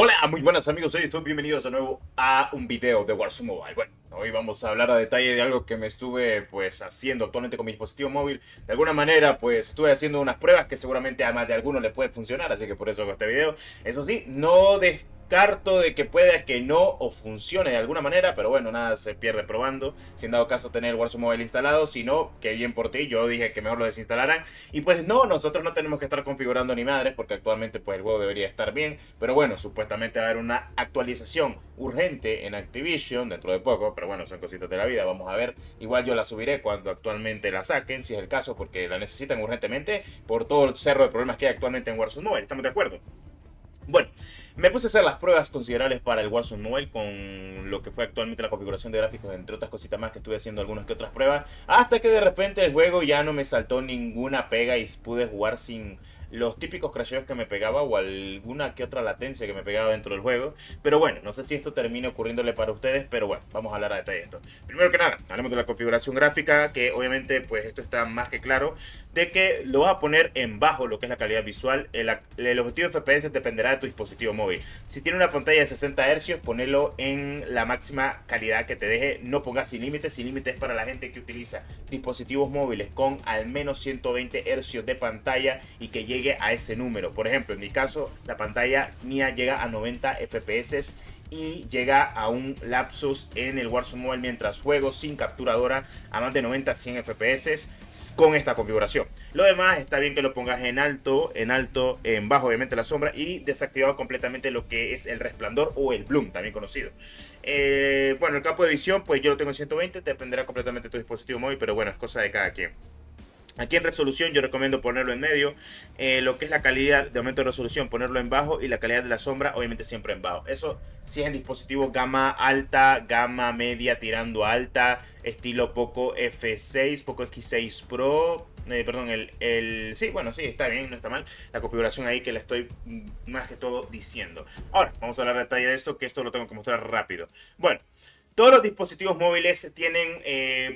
Hola, muy buenas amigos, soy YouTube, bienvenidos de nuevo a un video de Warzone Mobile. Bueno, hoy vamos a hablar a detalle de algo que me estuve haciendo actualmente con mi dispositivo móvil. De alguna manera estuve haciendo unas pruebas que seguramente a más de alguno le puede funcionar, así que por eso hago este video. Eso sí, no descarto de que pueda que no o funcione de alguna manera, pero bueno, nada se pierde probando. Si en dado caso tener el Warzone Mobile instalado, si no, que bien por ti, yo dije que mejor lo desinstalarán. Y pues no, nosotros no tenemos que estar configurando ni madres porque actualmente pues el juego debería estar bien, pero bueno, supuestamente va a haber una actualización urgente en Activision dentro de poco, pero bueno, son cositas de la vida, vamos a ver. Igual yo la subiré cuando actualmente la saquen, si es el caso, porque la necesitan urgentemente por todo el cerro de problemas que hay actualmente en Warzone Mobile. ¿Estamos de acuerdo? Bueno, me puse a hacer las pruebas considerables para el Warzone Mobile con lo que fue actualmente la configuración de gráficos, entre otras cositas más que estuve haciendo algunas que otras pruebas, hasta que de repente el juego ya no me saltó ninguna pega y pude jugar sin los típicos crasheos que me pegaba o alguna que otra latencia que me pegaba dentro del juego. Pero bueno, no sé si esto termine ocurriéndole para ustedes, pero bueno, vamos a hablar a detalle de esto. Primero que nada, hablemos de la configuración gráfica, que obviamente pues esto está más que claro, de que lo vas a poner en bajo lo que es la calidad visual. El objetivo de FPS dependerá de tu dispositivo móvil. Si tiene una pantalla de 60 Hz, ponelo en la máxima calidad que te deje. No pongas sin límites. Sin límites es para la gente que utiliza dispositivos móviles con al menos 120 Hz de pantalla y que llegue a ese número. Por ejemplo, en mi caso, la pantalla mía llega a 90 FPS y llega a un lapsus en el Warzone Mobile mientras juego sin capturadora a más de 90-100 FPS con esta configuración. Lo demás está bien que lo pongas en alto, en bajo obviamente la sombra y desactivado completamente lo que es el resplandor o el bloom, también conocido. Bueno, el campo de visión pues yo lo tengo en 120, dependerá completamente de tu dispositivo móvil, pero bueno, es cosa de cada quien. Aquí en resolución yo recomiendo ponerlo en medio. Lo que es la calidad de aumento de resolución, ponerlo en bajo. Y la calidad de la sombra, obviamente siempre en bajo. Eso si es en dispositivo gama alta, gama media tirando a alta. Estilo Poco F6, Poco X6 Pro. Perdón, sí, bueno, sí, está bien, no está mal. La configuración ahí que le estoy más que todo diciendo. Ahora, vamos a hablar de detalle de esto, que esto lo tengo que mostrar rápido. Bueno. Todos los dispositivos móviles tienen,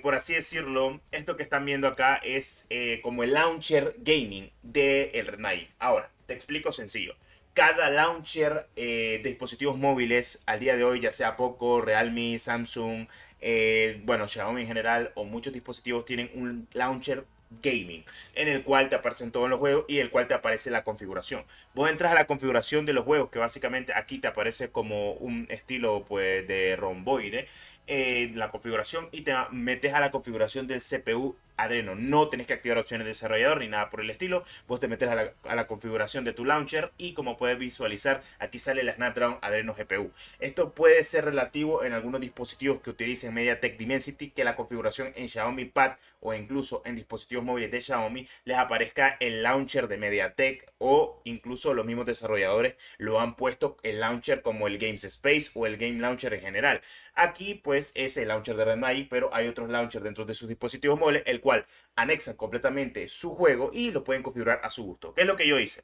por así decirlo, esto que están viendo acá es como el launcher gaming del Red Magic. Ahora, te explico sencillo. Cada launcher de dispositivos móviles al día de hoy, ya sea Poco, Realme, Samsung, bueno, Xiaomi en general o muchos dispositivos tienen un launcher gaming en el cual te aparecen todos los juegos y el cual te aparece la configuración. Vos entras a la configuración de los juegos, que básicamente aquí te aparece como un estilo pues de romboide, la configuración, y te metes a la configuración del CPU Adreno. No tenés que activar opciones de desarrollador ni nada por el estilo. Vos te metes a la configuración de tu launcher y como puedes visualizar, aquí sale la Snapdragon Adreno GPU. Esto puede ser relativo en algunos dispositivos que utilicen MediaTek Dimensity, que la configuración en Xiaomi Pad o incluso en dispositivos móviles de Xiaomi les aparezca el launcher de MediaTek, o incluso los mismos desarrolladores lo han puesto el launcher como el Games Space o el Game Launcher en general. Aquí pues es el launcher de Red Magic, pero hay otros launchers dentro de sus dispositivos móviles, el cual anexan completamente su juego y lo pueden configurar a su gusto. ¿Qué es lo que yo hice?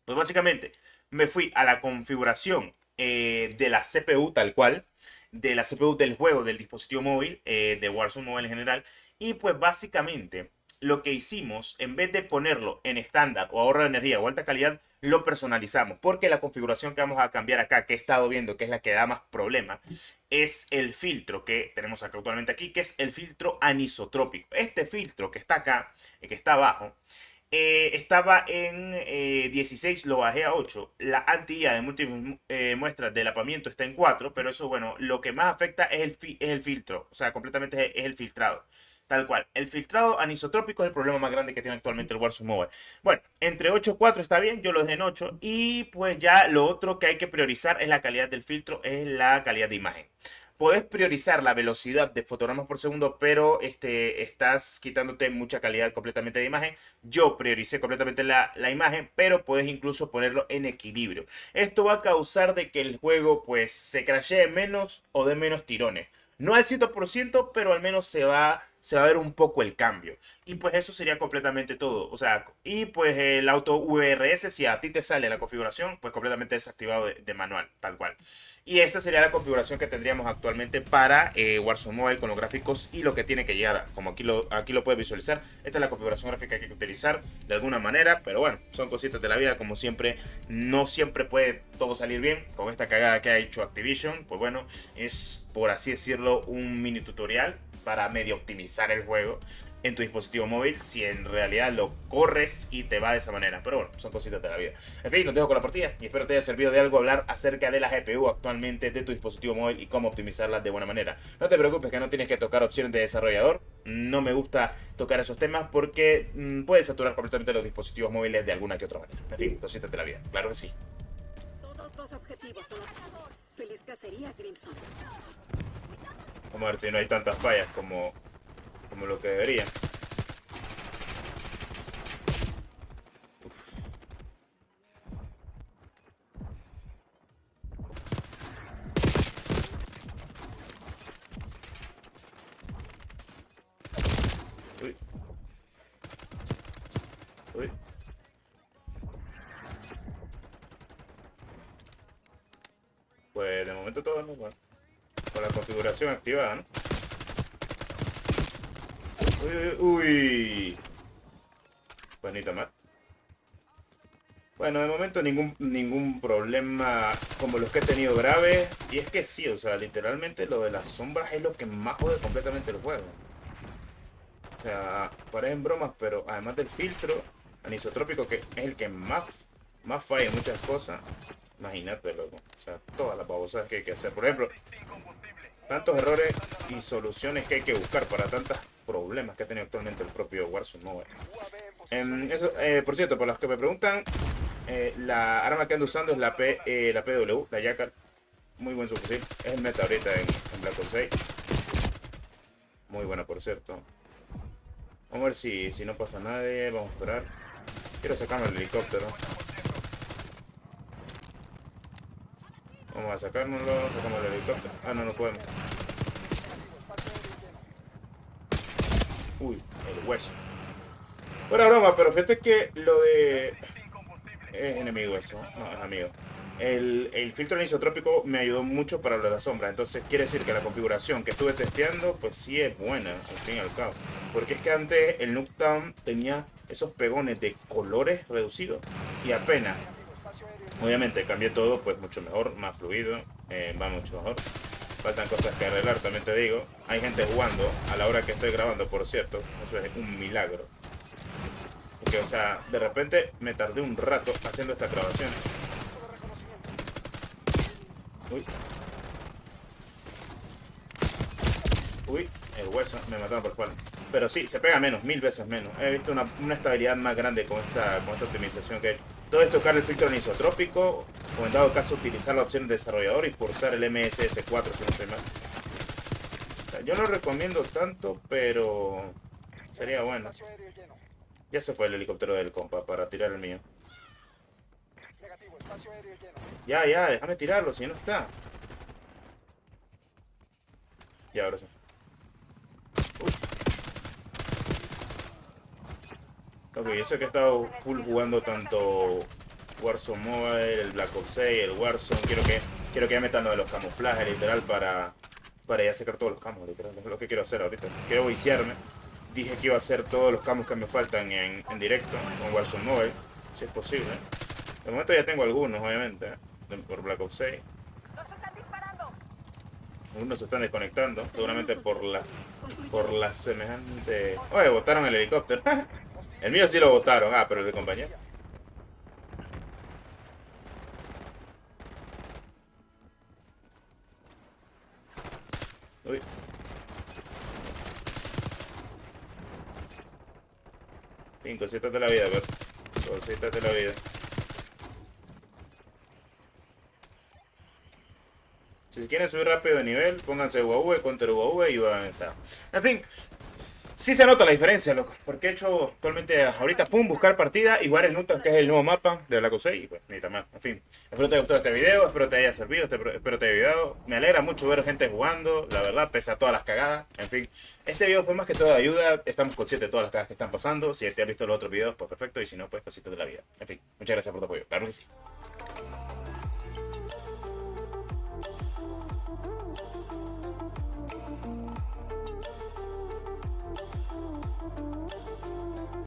Pues básicamente me fui a la configuración de la CPU tal cual, de la CPU del juego, del dispositivo móvil, de Warzone Mobile en general, y pues básicamente lo que hicimos, en vez de ponerlo en estándar o ahorro de energía o alta calidad, lo personalizamos, porque la configuración que vamos a cambiar acá, que he estado viendo que es la que da más problema, es el filtro que tenemos acá actualmente aquí, que es el filtro anisotrópico. Este filtro que está acá, que está abajo, estaba en 16, lo bajé a 8. La anti-IA de múltiples muestras de lapamiento está en 4, pero eso, bueno, lo que más afecta es el filtro, o sea, completamente es el filtrado. Tal cual. El filtrado anisotrópico es el problema más grande que tiene actualmente el Warzone Mobile. Bueno, entre 8 y 4 está bien, yo lo dejé en 8. Y pues ya lo otro que hay que priorizar es la calidad del filtro, es la calidad de imagen. Puedes priorizar la velocidad de fotogramas por segundo, pero estás quitándote mucha calidad completamente de imagen. Yo prioricé completamente la imagen, pero puedes incluso ponerlo en equilibrio. Esto va a causar de que el juego pues se crashee menos o de menos tirones. No al 100%, pero al menos se va se va a ver un poco el cambio. Y pues eso sería completamente todo. O sea, y pues el auto VRS, si a ti te sale la configuración, pues completamente desactivado de manual, tal cual. Y esa sería la configuración que tendríamos actualmente para Warzone Mobile con los gráficos y lo que tiene que llegar. Como aquí lo puedes visualizar, esta es la configuración gráfica que hay que utilizar de alguna manera. Pero bueno, son cositas de la vida, como siempre. No siempre puede todo salir bien. Con esta cagada que ha hecho Activision, pues bueno, es por así decirlo un mini tutorial para medio optimizar el juego en tu dispositivo móvil si en realidad lo corres y te va de esa manera. Pero bueno, son cositas de la vida. En fin, los dejo con la partida y espero te haya servido de algo hablar acerca de la GPU actualmente de tu dispositivo móvil y cómo optimizarla de buena manera. No te preocupes que no tienes que tocar opciones de desarrollador. No me gusta tocar esos temas porque puedes saturar completamente los dispositivos móviles de alguna que otra manera. En fin, cositas de la vida. Claro que sí. Todos los objetivos son feliz cacería, Crimson. Vamos a ver si no hay tantas fallas como lo que debería. Uy. Uy. Pues de momento todo es normal. Con la configuración activada, ¿no? Uy, uy. Pues ni tan mal. Bueno, de momento ningún problema como los que he tenido graves. Y es que sí, o sea, literalmente lo de las sombras es lo que más jode completamente el juego. O sea, parecen bromas, pero además del filtro anisotrópico, que es el que más falla en muchas cosas. Imagínate, loco. O sea, todas las babosadas que hay que hacer. Por ejemplo, tantos errores y soluciones que hay que buscar para tantos problemas que ha tenido actualmente el propio Warzone Mobile. Por cierto, por los que me preguntan, la arma que ando usando es la PW, la Jackal. Muy buen subfusil. Es el meta ahorita en Black Ops 6. Muy buena, por cierto. Vamos a ver si no pasa nadie. Vamos a esperar. Quiero sacarme el helicóptero. Vamos a sacárnoslo. Sacamos el helicóptero. Ah, no podemos. Uy, el hueso. Buena broma, pero fíjate que lo de... Es enemigo eso. No, es amigo. El filtro anisotrópico me ayudó mucho para lo de la sombra. Entonces quiere decir que la configuración que estuve testeando, pues sí es buena, al fin y al cabo. Porque es que antes el Nuketown tenía esos pegones de colores reducidos. Y apenas, obviamente cambié todo, pues mucho mejor, más fluido, va mucho mejor. Faltan cosas que arreglar, también te digo. Hay gente jugando a la hora que estoy grabando, por cierto. Eso es un milagro. Porque, o sea, de repente me tardé un rato haciendo estas grabaciones. Uy. Uy, el hueso, me mataron por espalda. Pero sí, se pega menos, 1000 veces menos. He visto una estabilidad más grande con esta optimización que he hecho. Todo es tocar el filtro anisotrópico, o en dado caso utilizar la opción de desarrollador y forzar el MSS4 si no estoy mal. O sea, yo no recomiendo tanto, pero sería bueno. Ya se fue el helicóptero del compa para tirar el mío. Ya, déjame tirarlo, si no está. Ya, ahora sí. Ok, yo sé que he estado full jugando tanto Warzone Mobile, el Black Ops 6, el Warzone. Quiero que ya metan lo de los camuflajes, literal, para ya sacar todos los camos, literal. Es lo que quiero hacer ahorita. Quiero viciarme. Dije que iba a hacer todos los camos que me faltan en directo con Warzone Mobile, si es posible. De momento ya tengo algunos, obviamente, por Black Ops 6. Algunos se están desconectando, seguramente por la semejante... Oye, botaron el helicóptero. El mío sí lo botaron, pero el de compañero. Uy. Fin, cositas de la vida, pero... Cositas de la vida. Si quieren subir rápido de nivel, pónganse UAV, counter UAV y van a avanzar. En fin, Sí se nota la diferencia, loco, porque he hecho actualmente ahorita, pum, buscar partida, igual en Nutan, que es el nuevo mapa de Black Ops 6, y pues, ni tan mal. En fin, espero te haya gustado este video, espero te haya servido, espero te haya ayudado. Me alegra mucho ver gente jugando, la verdad, pese a todas las cagadas. En fin, este video fue más que todo de ayuda, estamos conscientes de todas las cagadas que están pasando. Si te has visto los otros videos, pues perfecto, y si no, pues cositas de la vida. En fin, muchas gracias por tu apoyo, claro que sí.